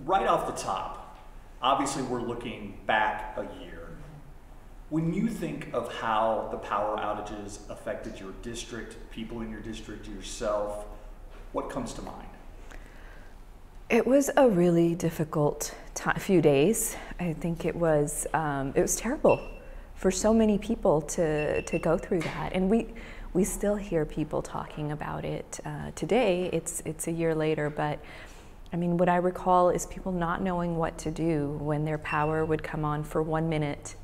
right off the top, obviously we're looking back a year. When you think of how the power outages affected your district, people in your district, yourself, what comes to mind? It was a really difficult few days. I think it was terrible for so many people to go through that, and we still hear people talking about it today. It's a year later, but I mean, what I recall is people not knowing what to do when their power would come on for 1 minute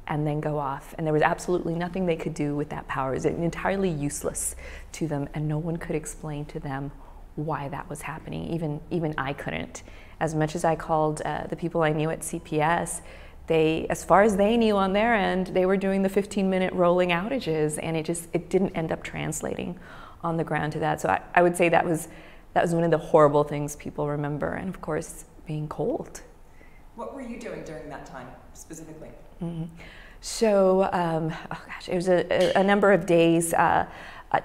and then go off, and there was absolutely nothing they could do with that power. It was entirely useless to them, and no one could explain to them why that was happening. Even I couldn't. As much as I called the people I knew at CPS, as far as they knew on their end, they were doing the 15-minute rolling outages, and it didn't end up translating on the ground to that. So I would say that was one of the horrible things people remember, and of course, being cold. What were you doing during that time, specifically? Mm-hmm. So, it was a number of days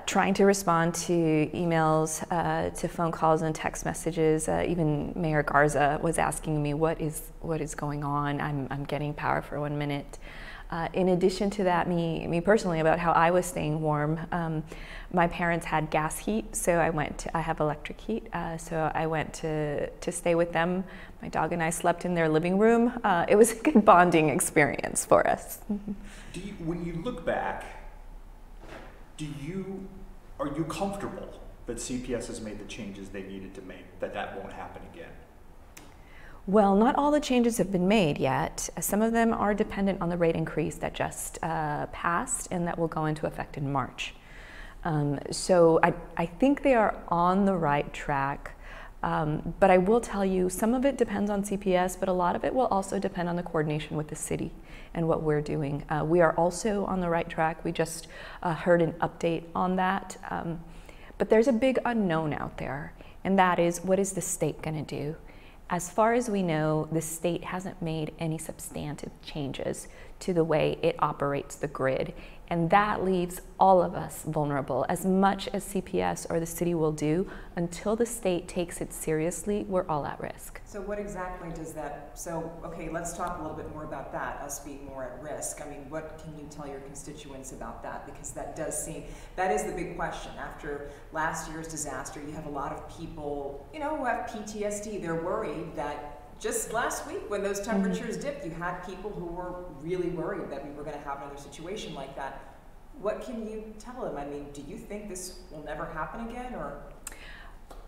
trying to respond to emails, to phone calls and text messages. Even Mayor Garza was asking me, what is going on? I'm getting power for 1 minute. In addition to that, me personally, about how I was staying warm, my parents had gas heat, so I have electric heat, so I went to stay with them. My dog and I slept in their living room. It was a good bonding experience for us. When you look back, are you comfortable that CPS has made the changes they needed to make, that won't happen again? Well, not all the changes have been made yet. Some of them are dependent on the rate increase that just passed and that will go into effect in March. So I think they are on the right track, but I will tell you, some of it depends on CPS, but a lot of it will also depend on the coordination with the city and what we're doing. We are also on the right track. We just heard an update on that, but there's a big unknown out there, and that is, what is the state going to do? As far as we know, the state hasn't made any substantive changes to the way it operates the grid, and that leaves all of us vulnerable. As much as CPS or the city will do, until the state takes it seriously, we're all at risk. So what exactly does that, okay, let's talk a little bit more about that, us being more at risk. I mean, what can you tell your constituents about that? Because that is the big question. After last year's disaster, you have a lot of people, who have PTSD. They're worried that just last week, when those temperatures dipped, you had people who were really worried that we were going to have another situation like that. What can you tell them? I mean, do you think this will never happen again, or?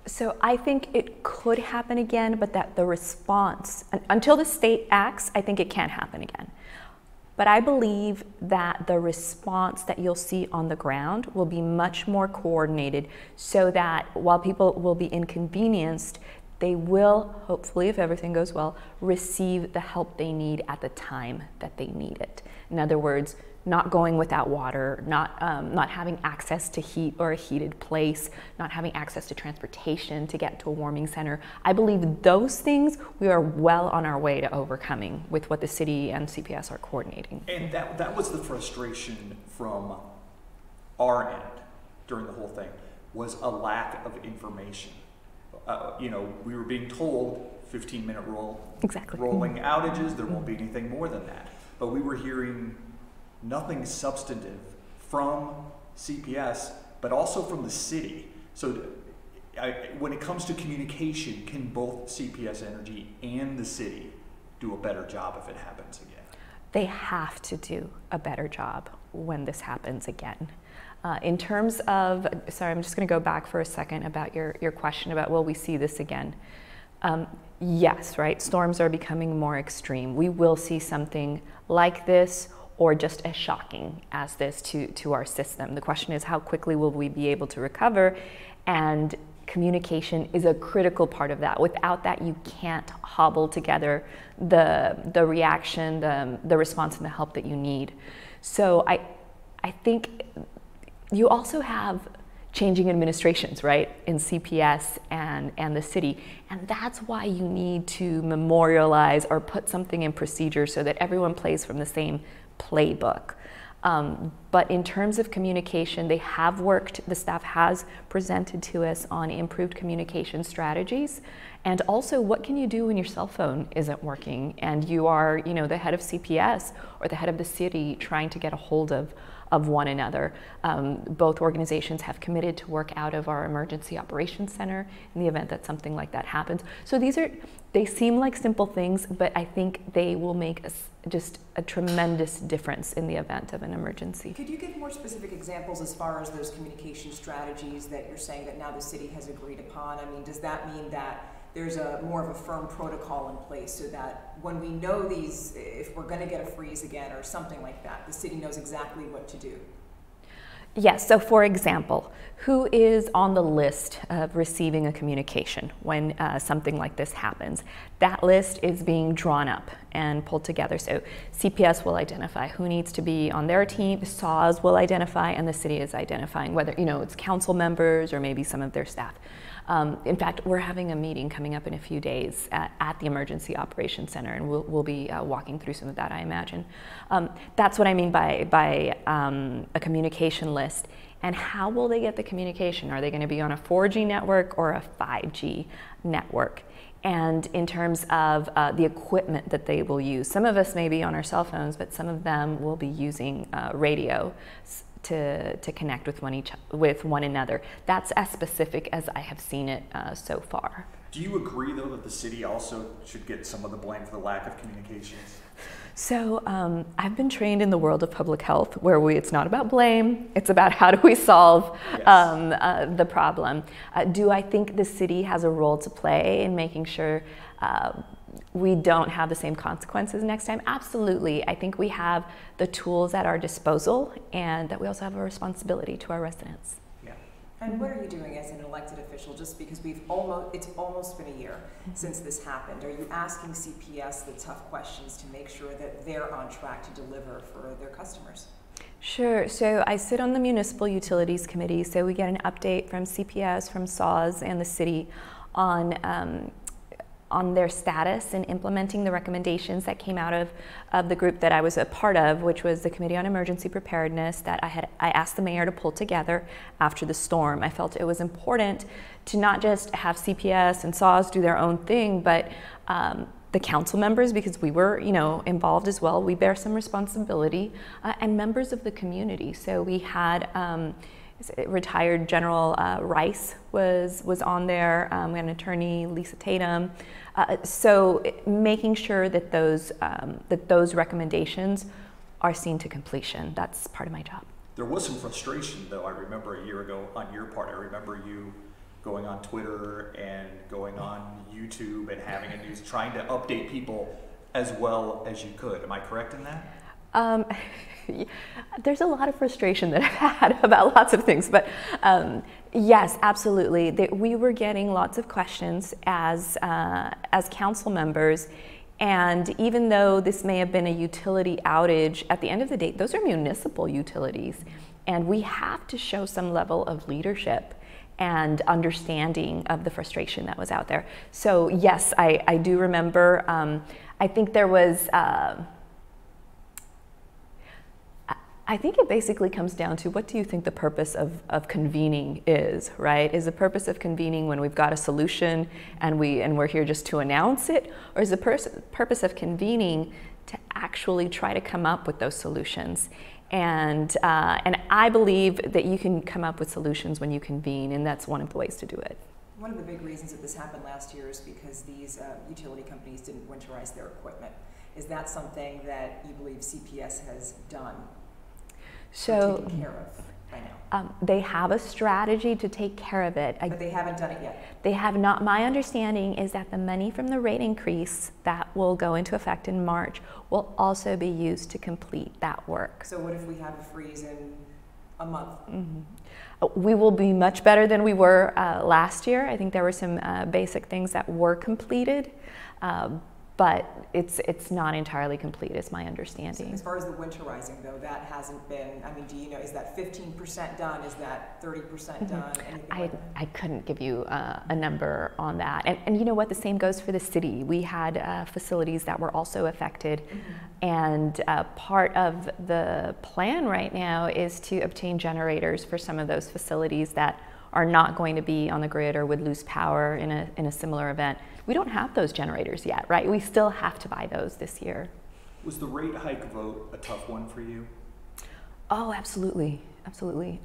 So I think it could happen again, but that the response, until the state acts, I think it can't happen again. But I believe that the response that you'll see on the ground will be much more coordinated, so that while people will be inconvenienced, they will, hopefully, if everything goes well, receive the help they need at the time that they need it. In other words, not going without water, not having access to heat or a heated place, not having access to transportation to get to a warming center. I believe those things we are well on our way to overcoming with what the city and CPS are coordinating. And that was the frustration from our end during the whole thing, was a lack of information. We were being told 15-minute rolling outages, there won't be anything more than that. But we were hearing nothing substantive from CPS, but also from the city. So when it comes to communication, can both CPS Energy and the city do a better job if it happens again? They have to do a better job when this happens again. In terms of, sorry, I'm just going to go back for a second about your question about, will we see this again? Yes, right? Storms are becoming more extreme. We will see something like this, or just as shocking as this to our system. The question is, how quickly will we be able to recover? And communication is a critical part of that. Without that, you can't hobble together the reaction, the response, and the help that you need. So I think you also have changing administrations, right, in CPS and the city. And that's why you need to memorialize or put something in procedure so that everyone plays from the same playbook. But in terms of communication, they have worked, the staff has presented to us on improved communication strategies, And also, what can you do when your cell phone isn't working and you are, the head of CPS or the head of the city trying to get a hold of one another? Both organizations have committed to work out of our emergency operations center in the event that something like that happens. So they seem like simple things, but I think they will make just a tremendous difference in the event of an emergency. Could you give more specific examples as far as those communication strategies that you're saying that now the city has agreed upon? I mean, does that mean that there's more of a firm protocol in place so that when we know these, if we're going to get a freeze again or something like that, the city knows exactly what to do? Yes, so for example, who is on the list of receiving a communication when something like this happens? That list is being drawn up and pulled together. So CPS will identify who needs to be on their team, SAWS will identify, and the city is identifying whether it's council members or maybe some of their staff. In fact, we're having a meeting coming up in a few days at the Emergency Operations Center, and we'll be walking through some of that, I imagine. That's what I mean by a communication list. And how will they get the communication? Are they going to be on a 4G network or a 5G network? And in terms of the equipment that they will use, some of us may be on our cell phones, but some of them will be using radio to connect with one another. That's as specific as I have seen it so far. Do you agree, though, that the city also should get some of the blame for the lack of communications? So I've been trained in the world of public health where it's not about blame, it's about how do we solve the problem. Do I think the city has a role to play in making sure we don't have the same consequences next time? Absolutely. I think we have the tools at our disposal and that we also have a responsibility to our residents. Yeah. And what are you doing as an elected official, just because it's almost been a year since this happened? Are you asking CPS the tough questions to make sure that they're on track to deliver for their customers? Sure. So I sit on the Municipal Utilities Committee, so we get an update from CPS, from SAWS, and the city on their status in implementing the recommendations that came out of the group that I was a part of, which was the Committee on Emergency Preparedness that I asked the mayor to pull together after the storm. I felt it was important to not just have CPS and SAWS do their own thing, but the council members, because we were involved as well, we bear some responsibility, and members of the community. So we had retired General Rice was on there. We had an attorney, Lisa Tatum. So making sure that those recommendations are seen to completion. That's part of my job. There was some frustration, though. I remember a year ago on your part. I remember you going on Twitter and going on YouTube and having a news, trying to update people as well as you could. Am I correct in that? There's a lot of frustration that I've had about lots of things, but yes, absolutely. We were getting lots of questions as council members, and even though this may have been a utility outage, at the end of the day, those are municipal utilities, and we have to show some level of leadership and understanding of the frustration that was out there. So yes, I do remember. I think there was. I think it basically comes down to, what do you think the purpose of convening is, right? Is the purpose of convening when we've got a solution and we're here just to announce it? Or is the purpose of convening to actually try to come up with those solutions? And I believe that you can come up with solutions when you convene, and that's one of the ways to do it. One of the big reasons that this happened last year is because these utility companies didn't winterize their equipment. Is that something that you believe CPS has done? So taken care of by now? They have a strategy to take care of it. But they haven't done it yet? They have not. My understanding is that the money from the rate increase that will go into effect in March will also be used to complete that work. So what if we have a freeze in a month? Mm-hmm. We will be much better than we were last year. I think there were some basic things that were completed. But it's not entirely complete, is my understanding. So as far as the winterizing, though, that hasn't been, I mean, do you know, is that 15% done? Is that 30% done? I couldn't give you a number on that. And you know what, the same goes for the city. We had facilities that were also affected. And part of the plan right now is to obtain generators for some of those facilities that are not going to be on the grid or would lose power in a similar event. We don't have those generators yet, right? We still have to buy those this year. Was the rate hike vote a tough one for you? Oh, absolutely, absolutely.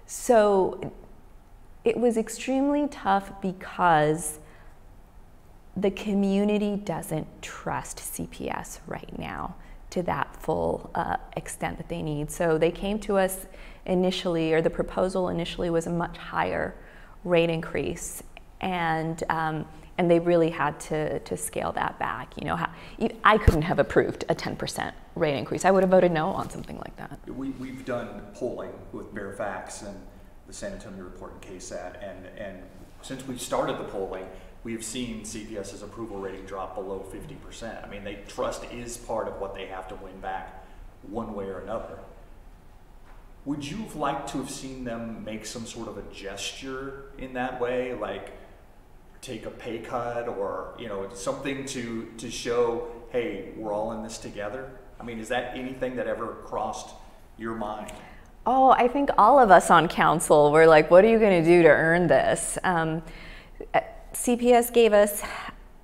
So it was extremely tough because the community doesn't trust CPS right now to that full extent that they need. So they came to us initially, or the proposal initially was a much higher rate increase, and they really had to scale that back. You know, I couldn't have approved a 10% rate increase. I would have voted no on something like that. We've done polling with Bare Facts and the San Antonio Report and KSAT, and since we started the polling, we've seen CPS's approval rating drop below 50%. I mean, trust is part of what they have to win back one way or another. Would you have liked to have seen them make some sort of a gesture in that way, like take a pay cut or, you know, something to show, hey, we're all in this together? I mean, is that anything that ever crossed your mind? Oh, I think all of us on council were like, what are you going to do to earn this? CPS gave us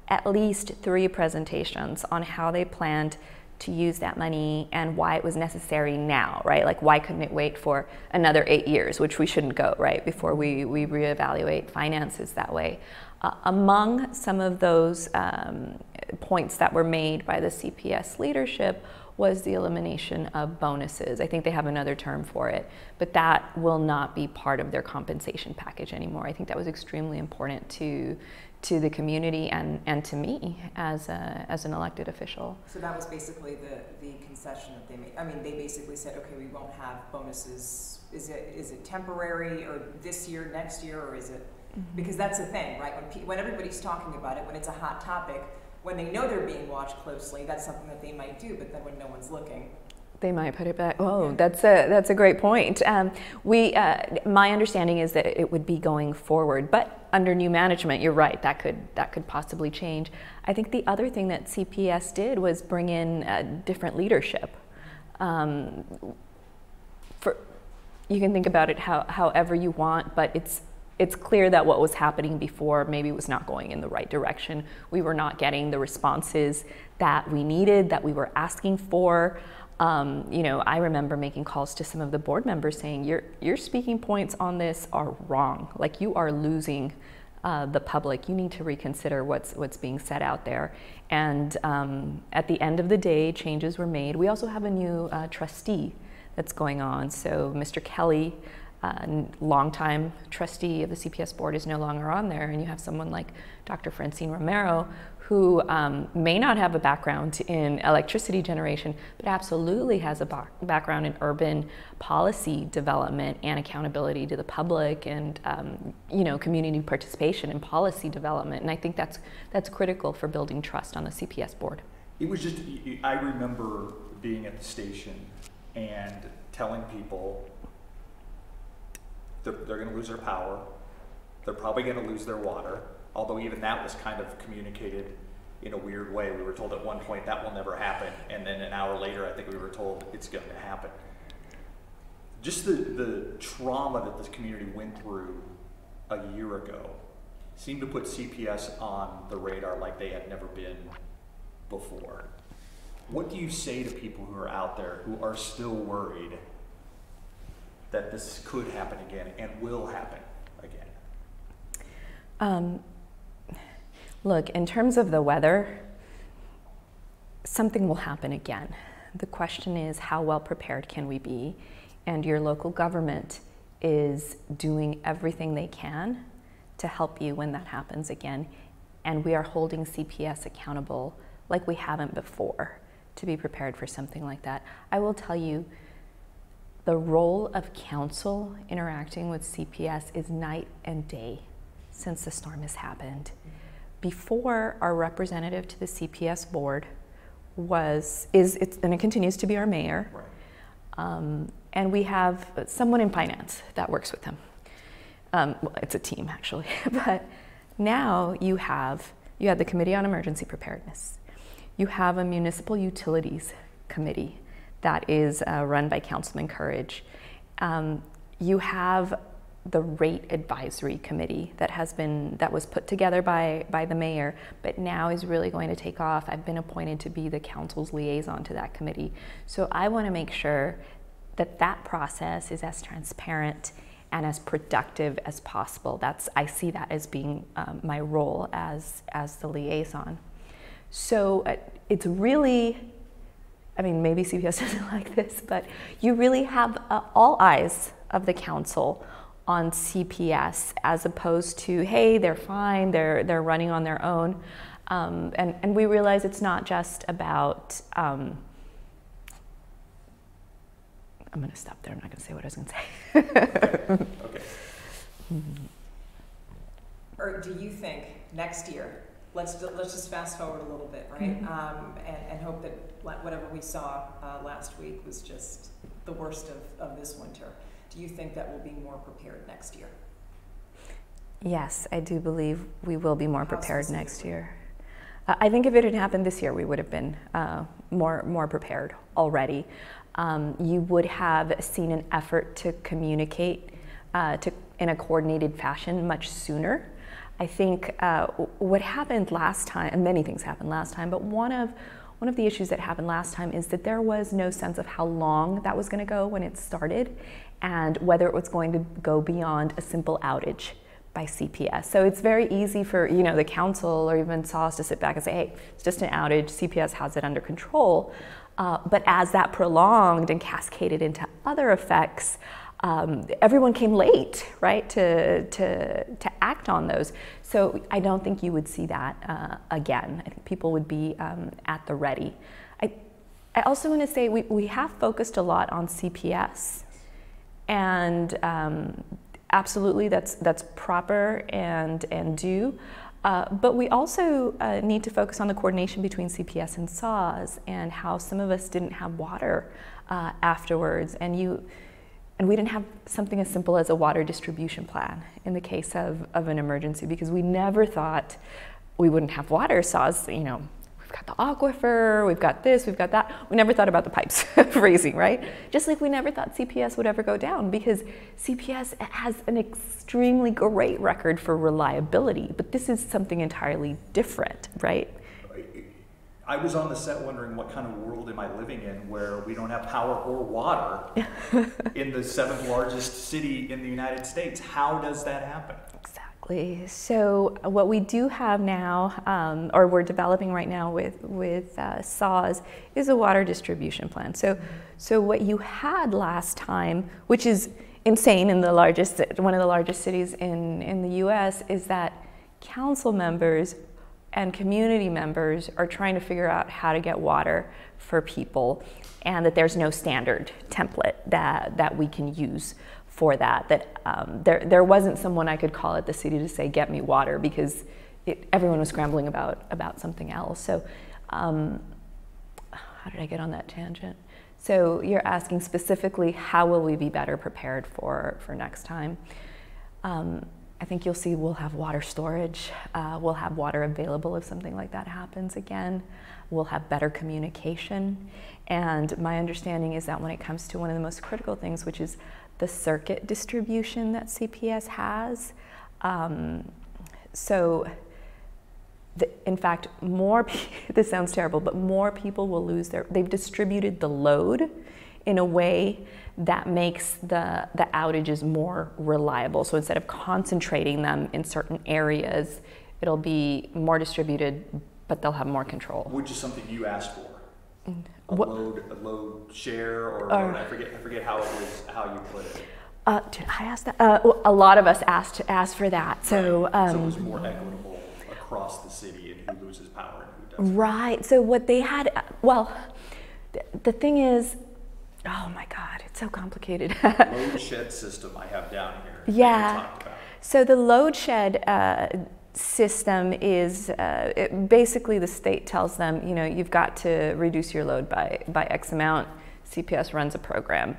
at least 3 presentations on how they planned to use that money and why it was necessary now, right? Like, why couldn't it wait for another 8 years, which we shouldn't go, right, before we reevaluate finances that way. Among some of those points that were made by the CPS leadership was the elimination of bonuses. I think they have another term for it, but that will not be part of their compensation package anymore. I think that was extremely important to the community and to me as an elected official. So that was basically the concession that they made. I mean, they basically said, okay, we won't have bonuses. Is it temporary, or this year, next year, or is it? Mm-hmm. Because that's the thing, right? When everybody's talking about it, when it's a hot topic, when they know they're being watched closely, that's something that they might do. But then when no one's looking, they might put it back. Oh, that's a great point. My understanding is that it would be going forward, but under new management, you're right, that could possibly change. I think the other thing that CPS did was bring in different leadership. You can think about it however you want, but it's clear that what was happening before maybe was not going in the right direction. We were not getting the responses that we needed, that we were asking for. You know, I remember making calls to some of the board members saying, your speaking points on this are wrong. Like, you are losing the public. You need to reconsider what's being said out there. And at the end of the day, changes were made. We also have a new trustee that's going on. So Mr. Kelly, longtime trustee of the CPS board, is no longer on there. And you have someone like Dr. Francine Romero, who may not have a background in electricity generation, but absolutely has a background in urban policy development and accountability to the public, and you know, community participation in policy development. And I think that's critical for building trust on the CPS board. It was just, I remember being at the station and telling people they're going to lose their power, they're probably going to lose their water. Although even that was kind of communicated in a weird way. We were told at one point that will never happen, and then an hour later I think we were told it's going to happen. Just the trauma that this community went through a year ago seemed to put CPS on the radar like they had never been before. What do you say to people who are out there who are still worried that this could happen again and will happen again? Look, in terms of the weather, something will happen again. The question is, how well prepared can we be? And your local government is doing everything they can to help you when that happens again. And we are holding CPS accountable like we haven't before to be prepared for something like that. I will tell you, the role of council interacting with CPS is night and day since the storm has happened. Before, our representative to the CPS board and it continues to be our mayor. Right. And we have someone in finance that works with him. Well, it's a team actually, but now you had the Committee on Emergency Preparedness. You have a municipal utilities committee that is run by Councilman Courage. You have the rate advisory committee that was put together by the mayor, but now is really going to take off. I've been appointed to be the council's liaison to that committee. So I want to make sure that that process is as transparent and as productive as possible. I see that as being my role as the liaison. So it's really, I mean, maybe CPS doesn't like this, but you really have all eyes of the council on CPS, as opposed to, hey, they're fine, they're running on their own. And we realize it's not just about, I'm gonna stop there, I'm not gonna say what I was gonna say. Okay. Or do you think next year, let's just fast forward a little bit, right? And hope that whatever we saw last week was just the worst of this winter. Do you think that we'll be more prepared next year? Yes, I do believe we will be more prepared next year. I think if it had happened this year, we would have been more prepared already. You would have seen an effort to communicate in a coordinated fashion much sooner. I think what happened last time, and many things happened last time, but one of the issues that happened last time is that there was no sense of how long that was going to go when it started, and whether it was going to go beyond a simple outage by CPS. So it's very easy for the council or even SAWS to sit back and say, hey, it's just an outage, CPS has it under control. But as that prolonged and cascaded into other effects, everyone came late, right, to act on those. So I don't think you would see that again. I think people would be at the ready. I also want to say we have focused a lot on CPS, and absolutely that's proper and due. But we also need to focus on the coordination between CPS and SAWS, and how some of us didn't have water afterwards, and we didn't have something as simple as a water distribution plan in the case of an emergency, because we never thought we wouldn't have water. SAWS, we've got the aquifer, we've got this, we've got that. We never thought about the pipes raising, right? Just like we never thought CPS would ever go down, because CPS has an extremely great record for reliability, but this is something entirely different, right? I was on the set wondering, what kind of world am I living in where we don't have power or water in the 7th largest city in the United States? How does that happen? Exactly. So what we do have now, or we're developing right now with SAWS, is a water distribution plan. So what you had last time, which is insane in one of the largest cities in the U.S., is that council members and community members are trying to figure out how to get water for people, and that there's no standard template that we can use for that. There wasn't someone I could call at the city to say, get me water, because everyone was scrambling about something else. So how did I get on that tangent? So you're asking specifically, how will we be better prepared for next time? I think you'll see we'll have water storage. We'll have water available if something like that happens again. We'll have better communication. And my understanding is that when it comes to one of the most critical things, which is the circuit distribution that CPS has, in fact, this sounds terrible, but more people will lose they've distributed the load in a way that makes the outages more reliable. So instead of concentrating them in certain areas, it'll be more distributed, but they'll have more control. Which is something you asked for. A load share, or I forget how you put it. Did I ask that? A lot of us asked for that. So, so it was more equitable across the city, and who loses power and who doesn't. Right. So what they had, the thing is, oh my God, it's so complicated. Load shed system I have down here. Yeah. So the load shed system is basically the state tells them, you've got to reduce your load by X amount. CPS runs a program.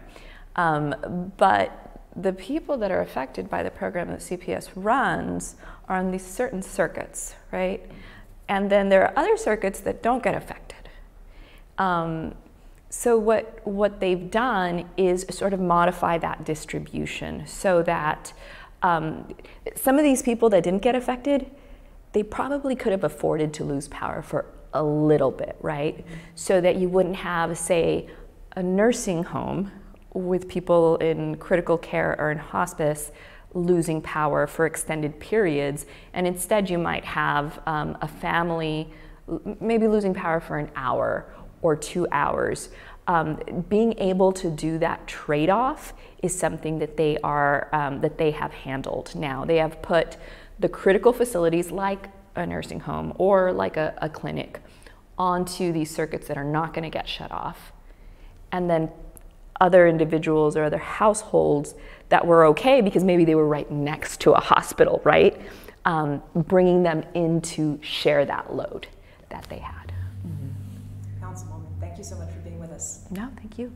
But the people that are affected by the program that CPS runs are on these certain circuits, right? And then there are other circuits that don't get affected. So what they've done is sort of modify that distribution so that some of these people that didn't get affected, they probably could have afforded to lose power for a little bit, right? So that you wouldn't have, say, a nursing home with people in critical care or in hospice losing power for extended periods, and instead you might have a family maybe losing power for an hour or 2 hours. Being able to do that trade-off is something that they have handled now. They have put the critical facilities like a nursing home or like a clinic onto these circuits that are not going to get shut off, and then other individuals or other households that were okay because maybe they were right next to a hospital, right? Bringing them in to share that load that they had. Councilwoman, thank you so much for being with us. No, thank you.